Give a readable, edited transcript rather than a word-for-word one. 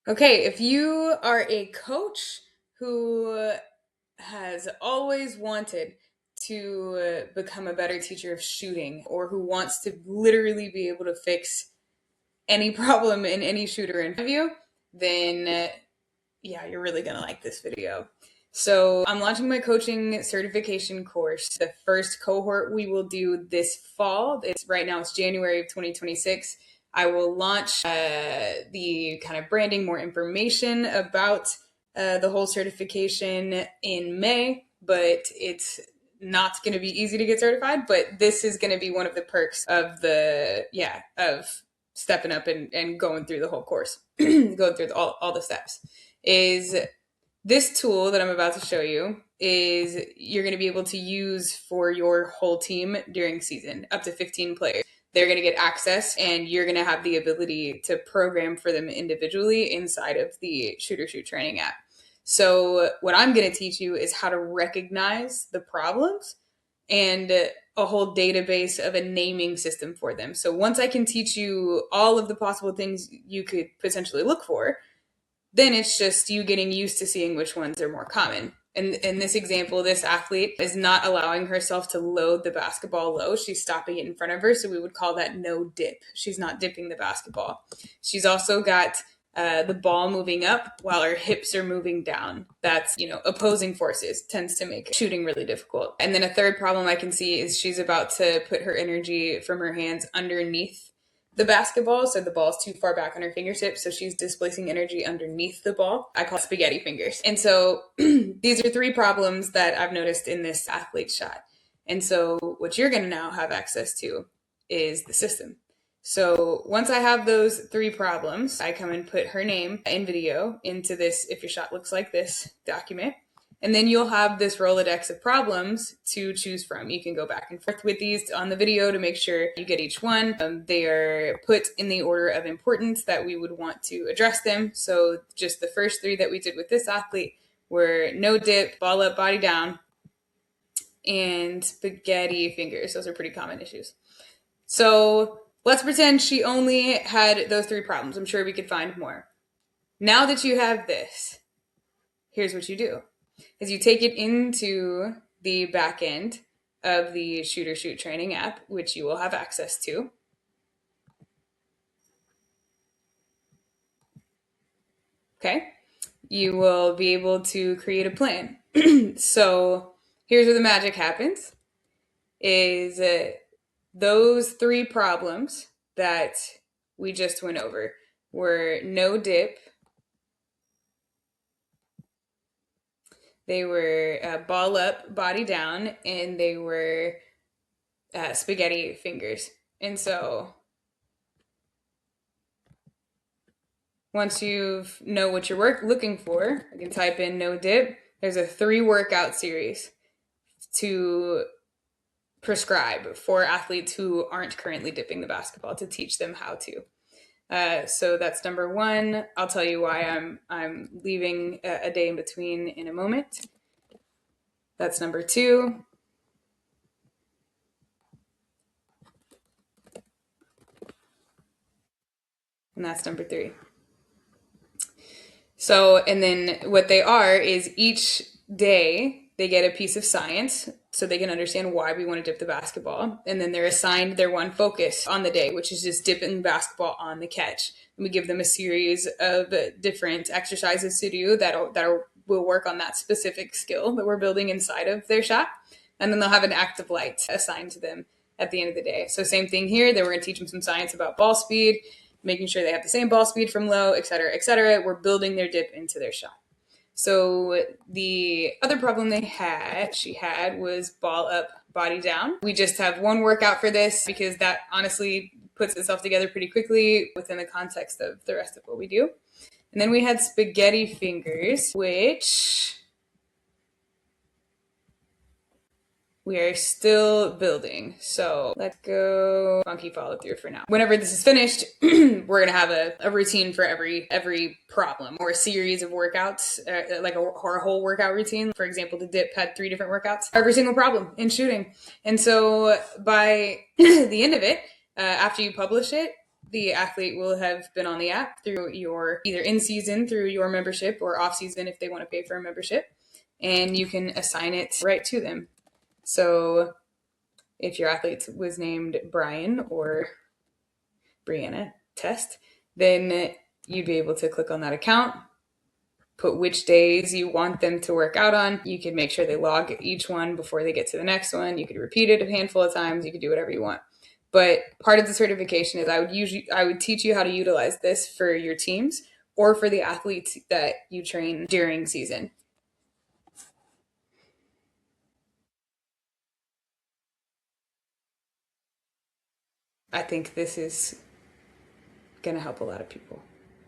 Okay, if you are a coach who has always wanted to become a better teacher of shooting, or who wants to literally be able to fix any problem in any shooter in front of you, then yeah, you're really gonna like this video. So I'm launching my coaching certification course. The first cohort we will do this fall. It's right now, it's January of 2026. I will launch the kind of branding, more information about the whole certification in May, but it's not going to be easy to get certified. But this is going to be one of the perks of of stepping up and going through the whole course, going through all the steps. Is this tool that I'm about to show you is you're going to be able to use for your whole team during season, up to 15 players. They're going to get access, and you're going to have the ability to program for them individually inside of the Shooter Shoot training app. So what I'm going to teach you is how to recognize the problems and a whole database of a naming system for them. So once I can teach you all of the possible things you could potentially look for, then it's just you getting used to seeing which ones are more common. And in this example, this athlete is not allowing herself to load the basketball low. She's stopping it in front of her. So we would call that no dip. She's not dipping the basketball. She's also got the ball moving up while her hips are moving down. That's, opposing forces tends to make shooting really difficult. And then a third problem I can see is she's about to put her energy from her hands underneath the basketball, so the ball's too far back on her fingertips, so she's displacing energy underneath the ball. I call it spaghetti fingers. And so these are three problems that I've noticed in this athlete's shot. And so what you're going to now have access to is the system. So once I have those three problems, I come and put her name in video into this "if your shot looks like this" document. And then you'll have this Rolodex of problems to choose from. You can go back and forth with these on the video to make sure you get each one. They are put in the order of importance that we would want to address them. So just the first three that we did with this athlete were no dip, ball up, body down, and spaghetti fingers. Those are pretty common issues. So let's pretend she only had those three problems. I'm sure we could find more. Now that you have this, here's what you do. Is you take it into the back end of the Shooter Shoot training app, which you will have access to. Okay. You will be able to create a plan. So here's where the magic happens is those three problems that we just went over were no dip, they were ball up, body down, and they were spaghetti fingers. And so once you know what you're looking for, I can type in no dip. There's a 3 workout series to prescribe for athletes who aren't currently dipping the basketball to teach them how to. So that's number 1. I'll tell you why I'm leaving a day in between in a moment. That's number 2. And that's number 3. So, and then what they are is each day they get a piece of science so they can understand why we want to dip the basketball. And then they're assigned their one focus on the day, which is just dipping the basketball on the catch. And we give them a series of different exercises to do that will work on that specific skill that we're building inside of their shot. And then they'll have an active light assigned to them at the end of the day. So same thing here. Then we're going to teach them some science about ball speed, making sure they have the same ball speed from low, et cetera, et cetera. We're building their dip into their shot. So the other problem she had was ball up, body down. We just have one workout for this because that honestly puts itself together pretty quickly within the context of the rest of what we do. And then we had spaghetti fingers, which we are still building. So let's go funky follow through for now. Whenever this is finished, we're going to have a routine for every problem, or a series of workouts, like a whole workout routine. For example, the dip had 3 different workouts for every single problem in shooting. And so by the end of it, after you publish it, the athlete will have been on the app through your either in season through your membership or off season if they want to pay for a membership, and you can assign it right to them. So if your athlete was named Brian or Brianna Test, then you'd be able to click on that account, put which days you want them to work out on. You could make sure they log each one before they get to the next one. You could repeat it a handful of times. You could do whatever you want. But part of the certification is I would teach you how to utilize this for your teams or for the athletes that you train during season. I think this is going to help a lot of people.